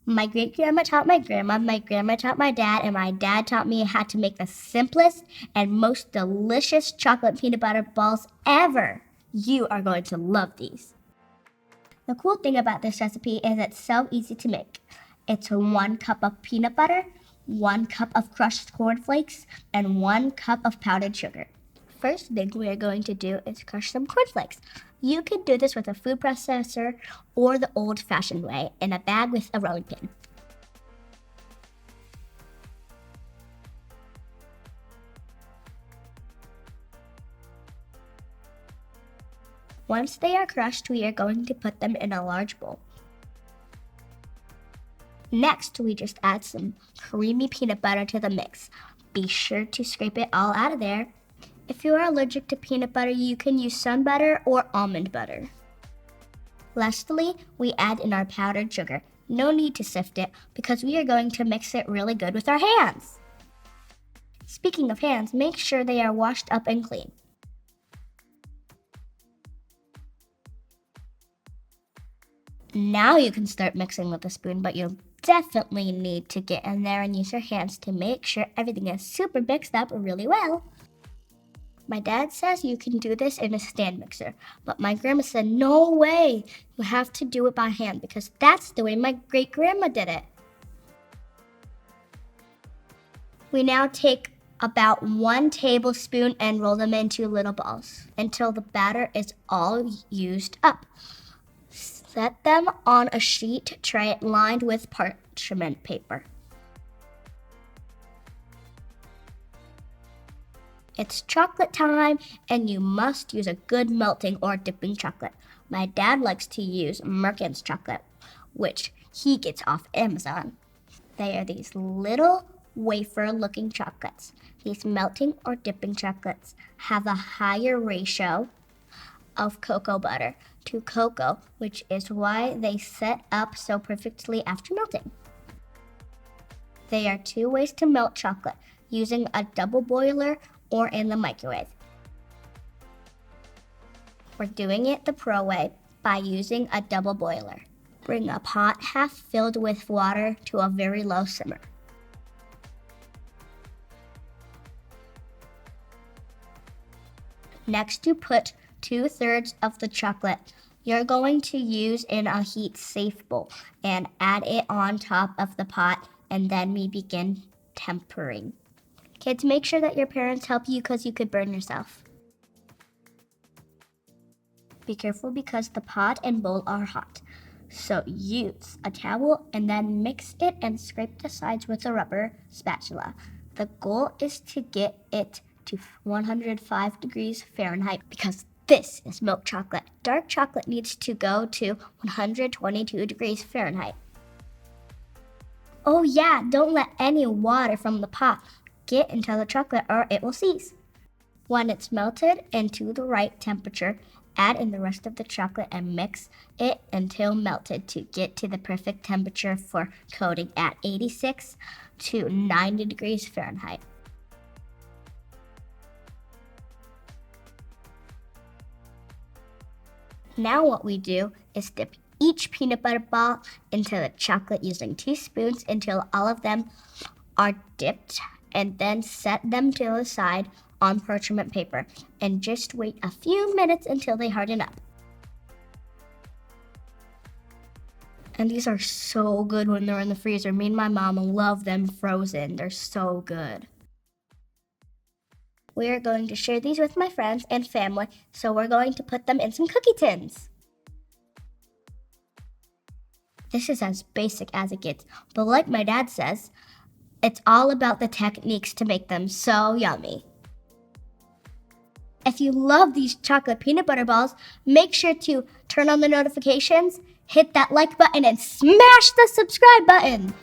My great-grandma taught my grandma taught my dad, and my dad taught me how to make the simplest and most delicious chocolate peanut butter balls ever. You are going to love these. The cool thing about this recipe is it's so easy to make. It's 1 cup of peanut butter, 1 cup of crushed cornflakes, and 1 cup of powdered sugar. First thing we are going to do is crush some cornflakes. You can do this with a food processor or the old-fashioned way in a bag with a rolling pin. Once they are crushed, we are going to put them in a large bowl. Next, we just add some creamy peanut butter to the mix. Be sure to scrape it all out of there. If you are allergic to peanut butter, you can use sun butter or almond butter. Lastly, we add in our powdered sugar. No need to sift it because we are going to mix it really good with our hands. Speaking of hands, make sure they are washed up and clean. Now you can start mixing with a spoon, but you'll definitely need to get in there and use your hands to make sure everything is super mixed up really well. My dad says you can do this in a stand mixer, but my grandma said, no way, you have to do it by hand because that's the way my great-grandma did it. We now take about 1 tablespoon and roll them into little balls until the batter is all used up. Set them on a sheet tray lined with parchment paper. It's chocolate time, and you must use a good melting or dipping chocolate. My dad likes to use Merkin's chocolate, which he gets off Amazon. They are these little wafer-looking chocolates. These melting or dipping chocolates have a higher ratio of cocoa butter to cocoa, which is why they set up so perfectly after melting. There are 2 ways to melt chocolate, using a double boiler or in the microwave. We're doing it the pro way by using a double boiler. Bring a pot half filled with water to a very low simmer. Next, you put 2/3 of the chocolate you're going to use in a heat-safe bowl and add it on top of the pot, and then we begin tempering. Kids, make sure that your parents help you because you could burn yourself. Be careful because the pot and bowl are hot. So use a towel and then mix it and scrape the sides with a rubber spatula. The goal is to get it to 105 degrees Fahrenheit because this is milk chocolate. Dark chocolate needs to go to 122 degrees Fahrenheit. Oh yeah, don't let any water from the pot get into the chocolate or it will seize. When it's melted into the right temperature, add in the rest of the chocolate and mix it until melted to get to the perfect temperature for coating at 86 to 90 degrees Fahrenheit. Now what we do is dip each peanut butter ball into the chocolate using 2 spoons until all of them are dipped, and then set them to the side on parchment paper and just wait a few minutes until they harden up. And these are so good when they're in the freezer. Me and my mom love them frozen. They're so good. We are going to share these with my friends and family, so we're going to put them in some cookie tins. This is as basic as it gets, but like my dad says, it's all about the techniques to make them so yummy. If you love these chocolate peanut butter balls, make sure to turn on the notifications, hit that like button, and smash the subscribe button.